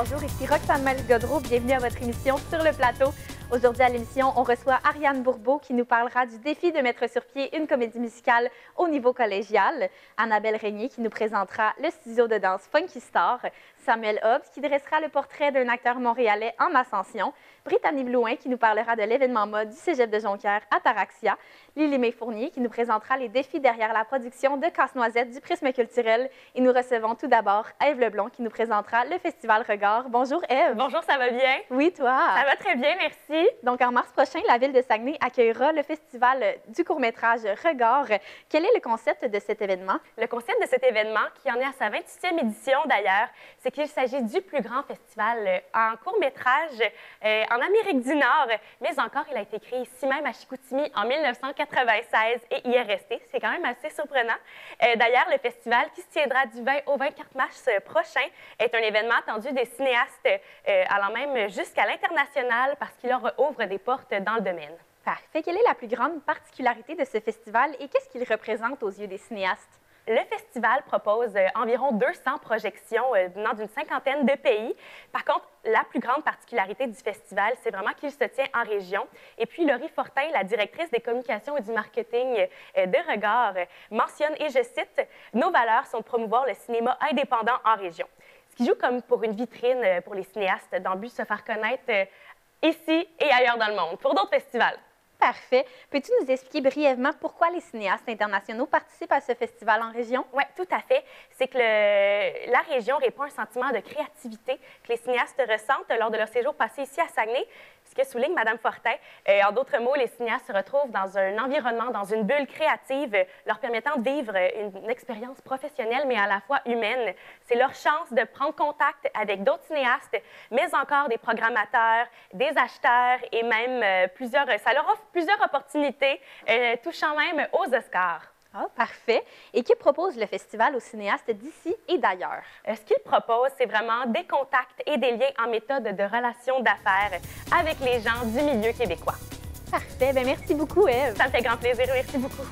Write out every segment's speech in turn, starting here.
Bonjour, ici Roxane Malice-Godreau. Bienvenue à votre émission Sur le plateau. Aujourd'hui à l'émission, on reçoit Ariane Bourbeau qui nous parlera du défi de mettre sur pied une comédie musicale au niveau collégial. Annabelle Régnier qui nous présentera le studio de danse Funky Star. Samuel Hobbs qui dressera le portrait d'un acteur montréalais en ascension. Brittany Blouin qui nous parlera de l'événement mode du Cégep de Jonquière Ataraxia. Lily-May Fournier qui nous présentera les défis derrière la production de Casse-Noisette du Prisme culturel. Et nous recevons tout d'abord Ève Leblond qui nous présentera le festival Regard. Bonjour Ève. Bonjour, ça va bien? Oui, toi? Ça va très bien, merci. Donc, en mars prochain, la ville de Saguenay accueillera le festival du court-métrage Regard. Quel est le concept de cet événement? Le concept de cet événement, qui en est à sa 28e édition d'ailleurs, c'est qu'il s'agit du plus grand festival en court-métrage en Amérique du Nord, mais encore, il a été créé ici même à Chicoutimi en 1996 et y est resté. C'est quand même assez surprenant. D'ailleurs, le festival qui se tiendra du 20 au 24 mars prochain est un événement attendu des cinéastes allant même jusqu'à l'international parce qu'il leur ouvre des portes dans le domaine. Parfait. Quelle est la plus grande particularité de ce festival et qu'est-ce qu'il représente aux yeux des cinéastes? Le festival propose environ 200 projections venant d'une cinquantaine de pays. Par contre, la plus grande particularité du festival, c'est vraiment qu'il se tient en région. Et puis, Laurie Fortin, la directrice des communications et du marketing de Regard, mentionne, et je cite, « Nos valeurs sont de promouvoir le cinéma indépendant en région ». Ce qui joue comme pour une vitrine pour les cinéastes dans le but de se faire connaître ici et ailleurs dans le monde, pour d'autres festivals. Parfait. Peux-tu nous expliquer brièvement pourquoi les cinéastes internationaux participent à ce festival en région? Oui, tout à fait. C'est que la région répond à un sentiment de créativité que les cinéastes ressentent lors de leur séjour passé ici à Saguenay. Ce que souligne Mme Fortin. En d'autres mots, les cinéastes se retrouvent dans un environnement, dans une bulle créative, leur permettant de vivre une expérience professionnelle, mais à la fois humaine. C'est leur chance de prendre contact avec d'autres cinéastes, mais encore des programmateurs, des acheteurs et même ça leur offre plusieurs opportunités, touchant même aux Oscars. Ah, parfait. Et que propose le festival aux cinéastes d'ici et d'ailleurs? Ce qu'il propose, c'est vraiment des contacts et des liens en méthode de relation d'affaires avec les gens du milieu québécois. Parfait. Bien, merci beaucoup, Ève. Ça me fait grand plaisir. Merci beaucoup.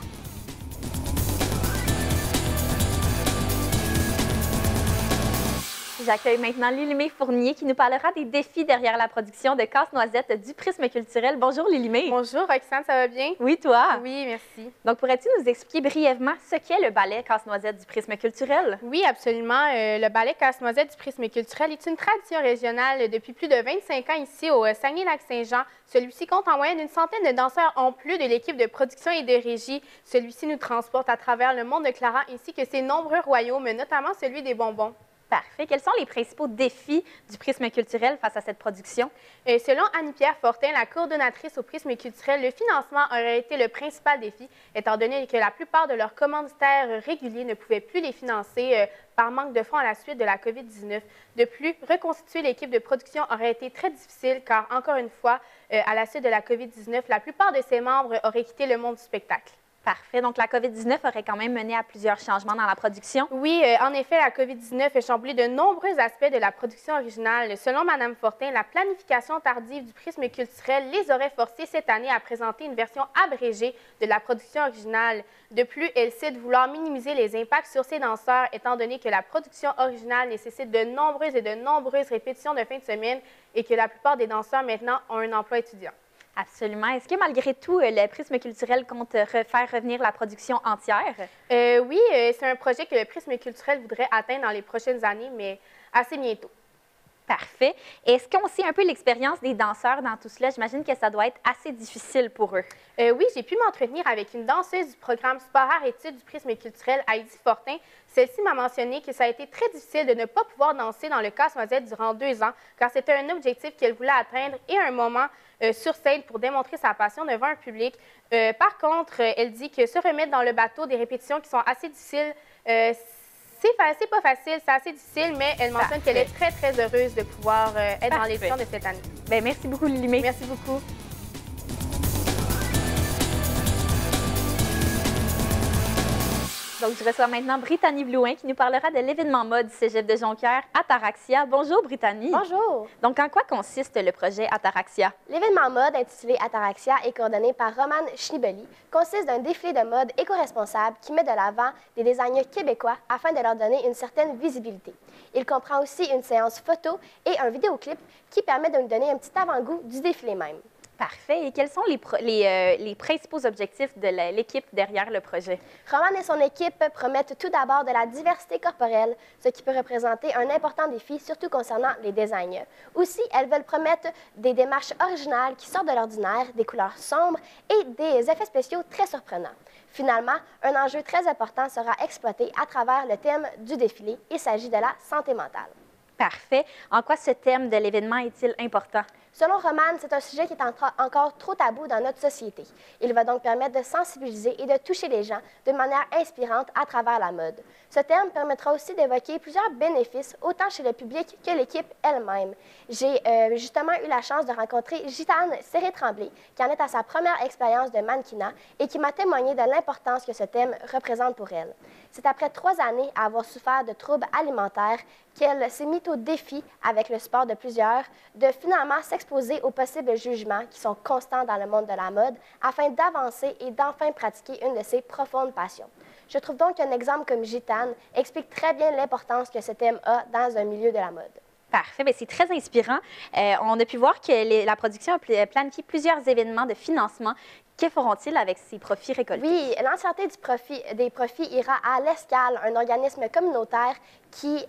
J'accueille maintenant Lily-May Fournier qui nous parlera des défis derrière la production de Casse-Noisette du Prisme culturel. Bonjour Lily-May. Bonjour Roxane, ça va bien? Oui, toi? Oui, merci. Donc, pourrais-tu nous expliquer brièvement ce qu'est le ballet Casse-Noisette du Prisme culturel? Oui, absolument. Le ballet Casse-Noisette du Prisme culturel est une tradition régionale depuis plus de 25 ans ici au Saguenay-Lac-Saint-Jean. Celui-ci compte en moyenne une centaine de danseurs en plus de l'équipe de production et de régie. Celui-ci nous transporte à travers le monde de Clara ainsi que ses nombreux royaumes, notamment celui des bonbons. Parfait. Quels sont les principaux défis du Prisme culturel face à cette production? Selon Annie-Pierre Fortin, la coordonnatrice au Prisme culturel, le financement aurait été le principal défi, étant donné que la plupart de leurs commanditaires réguliers ne pouvaient plus les financer par manque de fonds à la suite de la COVID-19. De plus, reconstituer l'équipe de production aurait été très difficile car, encore une fois, à la suite de la COVID-19, la plupart de ses membres auraient quitté le monde du spectacle. Parfait. Donc, la COVID-19 aurait quand même mené à plusieurs changements dans la production. Oui, en effet, la COVID-19 a chamboulé de nombreux aspects de la production originale. Selon Mme Fortin, la planification tardive du Prisme culturel les aurait forcés cette année à présenter une version abrégée de la production originale. De plus, elle cite vouloir minimiser les impacts sur ses danseurs, étant donné que la production originale nécessite de nombreuses répétitions de fin de semaine et que la plupart des danseurs maintenant ont un emploi étudiant. Absolument. Est-ce que malgré tout, le Prisme culturel compte faire revenir la production entière? Oui, c'est un projet que le Prisme culturel voudrait atteindre dans les prochaines années, mais assez bientôt. Parfait. Est-ce qu'on sait un peu l'expérience des danseurs dans tout cela? J'imagine que ça doit être assez difficile pour eux. Oui, j'ai pu m'entretenir avec une danseuse du programme Sport-Art-Études du Prisme culturel, Heidi Fortin. Celle-ci m'a mentionné que ça a été très difficile de ne pas pouvoir danser dans le Casse-Noisette durant 2 ans, car c'était un objectif qu'elle voulait atteindre et un moment sur scène pour démontrer sa passion devant un public. Par contre, elle dit que se remettre dans le bateau des répétitions qui sont assez difficiles, c'est pas facile, c'est assez difficile, mais elle mentionne qu'elle est très, très heureuse de pouvoir être dans l'édition de cette année. Bien, merci beaucoup, Lily-May. Merci beaucoup. Donc, je reçois maintenant Brittany Blouin qui nous parlera de l'événement mode du Cégep de Jonquière, Ataraxia. Bonjour, Brittany. Bonjour! Donc, en quoi consiste le projet Ataraxia? L'événement mode intitulé Ataraxia et coordonné par Roman Schnibeli consiste d'un défilé de mode éco-responsable qui met de l'avant des designers québécois afin de leur donner une certaine visibilité. Il comprend aussi une séance photo et un vidéoclip qui permet de nous donner un petit avant-goût du défilé même. Parfait. Et quels sont les principaux objectifs de l'équipe derrière le projet? Roman et son équipe promettent tout d'abord de la diversité corporelle, ce qui peut représenter un important défi, surtout concernant les designers. Aussi, elles veulent promettre des démarches originales qui sortent de l'ordinaire, des couleurs sombres et des effets spéciaux très surprenants. Finalement, un enjeu très important sera exploité à travers le thème du défilé. Il s'agit de la santé mentale. Parfait. En quoi ce thème de l'événement est-il important? Selon Roman, c'est un sujet qui est encore trop tabou dans notre société. Il va donc permettre de sensibiliser et de toucher les gens de manière inspirante à travers la mode. Ce thème permettra aussi d'évoquer plusieurs bénéfices, autant chez le public que l'équipe elle-même. J'ai justement eu la chance de rencontrer Gitane Serré-Tremblay, qui en est à sa première expérience de mannequinat et qui m'a témoigné de l'importance que ce thème représente pour elle. C'est après 3 années à avoir souffert de troubles alimentaires qu'elle s'est mise au défi, avec le support de plusieurs, de finalement s'exposer aux possibles jugements qui sont constants dans le monde de la mode afin d'avancer et d'enfin pratiquer une de ses profondes passions. Je trouve donc qu'un exemple comme Gitane explique très bien l'importance que ce thème a dans un milieu de la mode. Parfait. Bien, c'est très inspirant. On a pu voir que la production a planifié plusieurs événements de financement. Que feront-ils avec ces profits récoltés? Oui, l'entièreté des profits ira à l'Escale, un organisme communautaire qui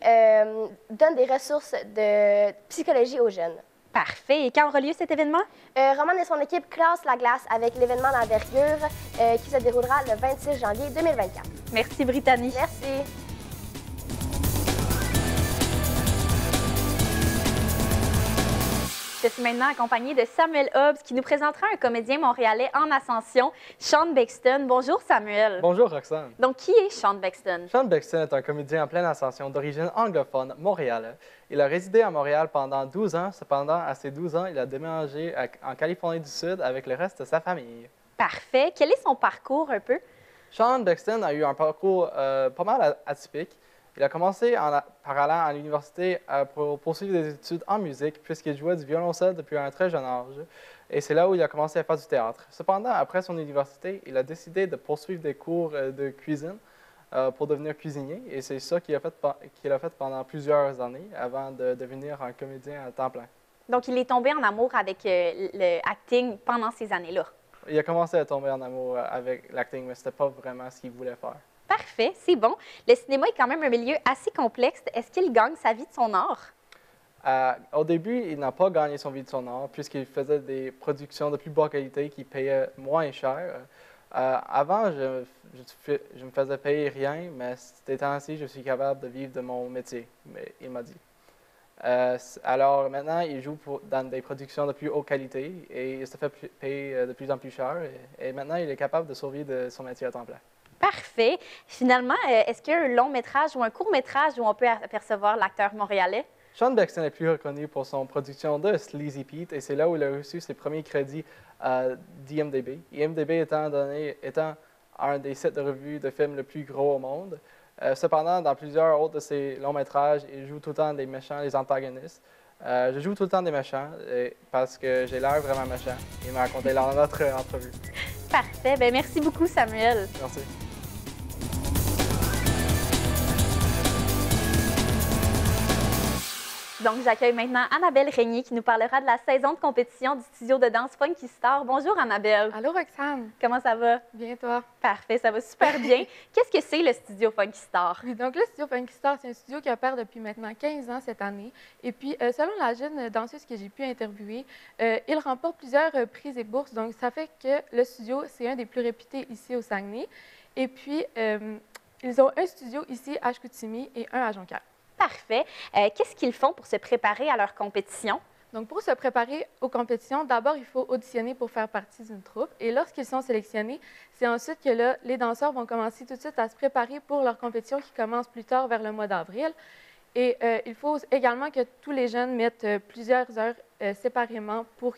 donne des ressources de psychologie aux jeunes. Parfait. Et quand aura lieu cet événement? Roman et son équipe classent la glace avec l'événement d'envergure qui se déroulera le 26 janvier 2024. Merci, Brittany. Merci. Je suis maintenant accompagnée de Samuel Hobbs qui nous présentera un comédien montréalais en ascension, Sean Bexton. Bonjour, Samuel. Bonjour, Roxane. Donc, qui est Sean Bexton? Sean Bexton est un comédien en pleine ascension d'origine anglophone, montréalais. Il a résidé à Montréal pendant 12 ans. Cependant, à ses 12 ans, il a déménagé en Californie du Sud avec le reste de sa famille. Parfait. Quel est son parcours un peu? Sean Bexton a eu un parcours pas mal atypique. Il a commencé par allant à l'université pour poursuivre des études en musique, puisqu'il jouait du violoncelle depuis un très jeune âge. Et c'est là où il a commencé à faire du théâtre. Cependant, après son université, il a décidé de poursuivre des cours de cuisine pour devenir cuisinier. Et c'est ça qu'il a fait pendant plusieurs années avant de devenir un comédien à temps plein. Donc, il est tombé en amour avec le acting pendant ces années-là. Il a commencé à tomber en amour avec l'acting, mais ce n'était pas vraiment ce qu'il voulait faire. Parfait, c'est bon. Le cinéma est quand même un milieu assez complexe. Est-ce qu'il gagne sa vie de son art? Au début, il n'a pas gagné son vie de son art, puisqu'il faisait des productions de plus bonne qualité qui payaient moins cher. Avant, je me faisais payer rien, mais ces temps-ci, je suis capable de vivre de mon métier, il m'a dit. Alors maintenant, il joue dans des productions de plus haute qualité et il se fait payer de plus en plus cher. Et maintenant, il est capable de survivre de son métier à temps plein. Parfait. Finalement, est-ce qu'il y a un long métrage ou un court métrage où on peut apercevoir l'acteur montréalais? Sean Bexton est plus reconnu pour son production de Sleazy Pete et c'est là où il a reçu ses premiers crédits d'IMDb. IMDb étant un des sites de revue de films le plus gros au monde. Cependant, dans plusieurs autres de ses longs métrages, il joue tout le temps des méchants, les antagonistes. Je joue tout le temps des méchants parce que j'ai l'air vraiment méchant. Il m'a raconté dans notre entrevue. Parfait. Bien, merci beaucoup, Samuel. Merci. Donc, j'accueille maintenant Annabelle Régnier qui nous parlera de la saison de compétition du studio de danse Funky Star. Bonjour, Annabelle. Allô, Roxane. Comment ça va? Bien, toi? Parfait, ça va super bien. Qu'est-ce que c'est le studio Funky Star? Oui, donc le studio Funky Star, c'est un studio qui opère depuis maintenant 15 ans cette année. Et puis, selon la jeune danseuse que j'ai pu interviewer, il remporte plusieurs prix et bourses. Donc, ça fait que le studio, c'est un des plus réputés ici au Saguenay. Et puis, ils ont un studio ici à Chicoutimi et un à Jonquière. Parfait. Qu'est-ce qu'ils font pour se préparer à leur compétition? Donc, pour se préparer aux compétitions, d'abord, il faut auditionner pour faire partie d'une troupe. Et lorsqu'ils sont sélectionnés, c'est ensuite que là, les danseurs vont commencer tout de suite à se préparer pour leur compétition qui commence plus tard vers le mois d'avril. Et il faut également que tous les jeunes mettent plusieurs heures séparément pour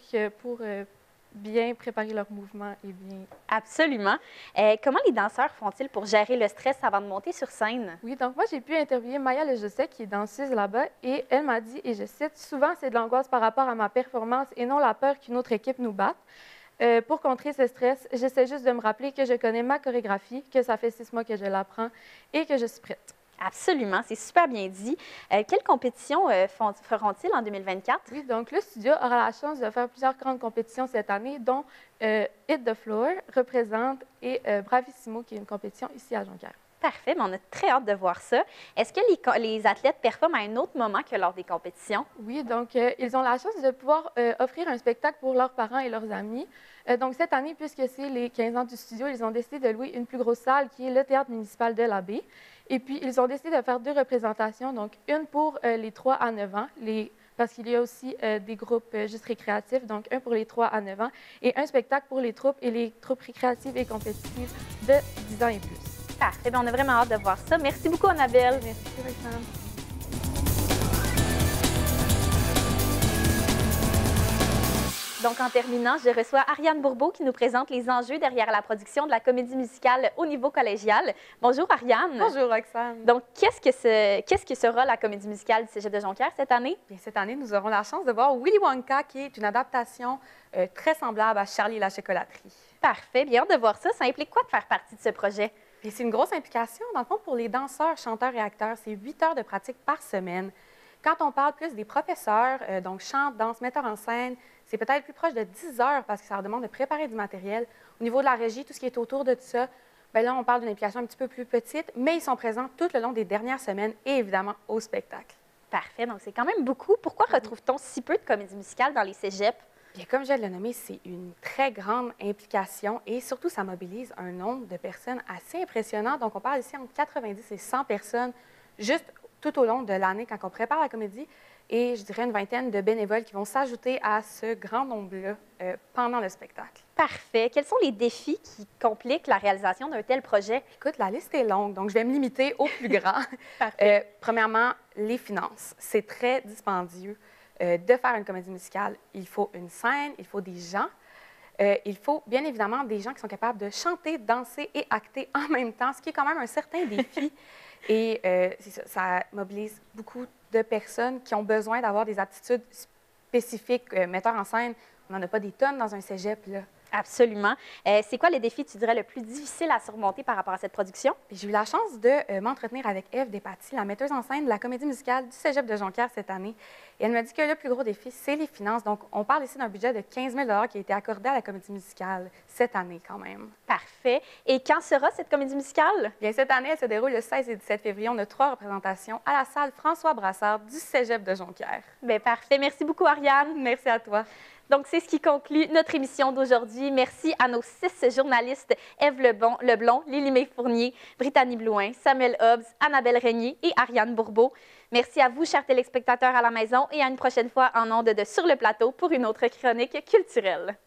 bien préparer leurs mouvements et bien... Absolument. Comment les danseurs font-ils pour gérer le stress avant de monter sur scène? Oui, donc moi, j'ai pu interviewer Maya Lejosset, qui est danseuse là-bas, et elle m'a dit, et je cite, « Souvent, c'est de l'angoisse par rapport à ma performance et non la peur qu'une autre équipe nous batte. Pour contrer ce stress, j'essaie juste de me rappeler que je connais ma chorégraphie, que ça fait 6 mois que je l'apprends et que je suis prête. » Absolument, c'est super bien dit. Quelles compétitions feront-ils en 2024? Oui, donc le studio aura la chance de faire plusieurs grandes compétitions cette année, dont Hit the Floor, Représente et Bravissimo, qui est une compétition ici à Jonquière. Parfait, mais on a très hâte de voir ça. Est-ce que les athlètes performent à un autre moment que lors des compétitions? Oui, donc ils ont la chance de pouvoir offrir un spectacle pour leurs parents et leurs amis. Donc cette année, puisque c'est les 15 ans du studio, ils ont décidé de louer une plus grosse salle qui est le théâtre municipal de la Baie. Et puis, ils ont décidé de faire 2 représentations, donc une pour les 3 à 9 ans, parce qu'il y a aussi des groupes juste récréatifs, donc un pour les 3 à 9 ans, et un spectacle pour les troupes récréatives et compétitives de 10 ans et plus. Parfait, bien, on a vraiment hâte de voir ça. Merci beaucoup, Annabelle. Merci, Roxane. Donc, en terminant, je reçois Ariane Bourbeau qui nous présente les enjeux derrière la production de la comédie musicale au niveau collégial. Bonjour, Ariane. Bonjour, Roxane. Donc, qu'est-ce que sera la comédie musicale du Cégep de Jonquière cette année? Bien, cette année, nous aurons la chance de voir Willy Wonka, qui est une adaptation très semblable à Charlie et la chocolaterie. Parfait, bien hâte de voir ça. Ça implique quoi de faire partie de ce projet? Et c'est une grosse implication. Dans le fond, pour les danseurs, chanteurs et acteurs, c'est 8 heures de pratique par semaine. Quand on parle plus des professeurs, donc chant, danse, metteur en scène, c'est peut-être plus proche de 10 heures parce que ça leur demande de préparer du matériel. Au niveau de la régie, tout ce qui est autour de tout ça, bien là, on parle d'une implication un petit peu plus petite, mais ils sont présents tout le long des dernières semaines et évidemment au spectacle. Parfait, donc c'est quand même beaucoup. Pourquoi retrouve-t-on si peu de comédie musicale dans les cégeps? Bien, comme je viens de le nommer, c'est une très grande implication et surtout, ça mobilise un nombre de personnes assez impressionnant. Donc, on parle ici entre 90 et 100 personnes juste tout au long de l'année quand on prépare la comédie. Et je dirais une vingtaine de bénévoles qui vont s'ajouter à ce grand nombre-là pendant le spectacle. Parfait. Quels sont les défis qui compliquent la réalisation d'un tel projet? Écoute, la liste est longue, donc je vais me limiter au plus grand. Premièrement, les finances. C'est très dispendieux de faire une comédie musicale. Il faut une scène, il faut des gens. Il faut bien évidemment des gens qui sont capables de chanter, danser et acter en même temps, ce qui est quand même un certain défi. Et ça mobilise beaucoup de personnes qui ont besoin d'avoir des aptitudes spécifiques. Metteur en scène, on n'en a pas des tonnes dans un cégep, là. Absolument. C'est quoi le défi, tu dirais, le plus difficile à surmonter par rapport à cette production? J'ai eu la chance de m'entretenir avec Ève Despatie, la metteuse en scène de la comédie musicale du Cégep de Jonquière cette année. Et elle m'a dit que le plus gros défi, c'est les finances. Donc, on parle ici d'un budget de 15 000 $ qui a été accordé à la comédie musicale cette année quand même. Parfait. Et quand sera cette comédie musicale? Bien, cette année, elle se déroule le 16 et 17 février. On a 3 représentations à la salle François Brassard du Cégep de Jonquière. Bien, parfait. Merci beaucoup, Ariane. Merci à toi. Donc, c'est ce qui conclut notre émission d'aujourd'hui. Merci à nos 6 journalistes, Ève Leblond, Lily-May Fournier, Brittany Blouin, Samuel Hobbs, Annabelle Régnier et Ariane Bourbeau. Merci à vous, chers téléspectateurs à la maison, et à une prochaine fois en ondes de Sur le plateau pour une autre chronique culturelle.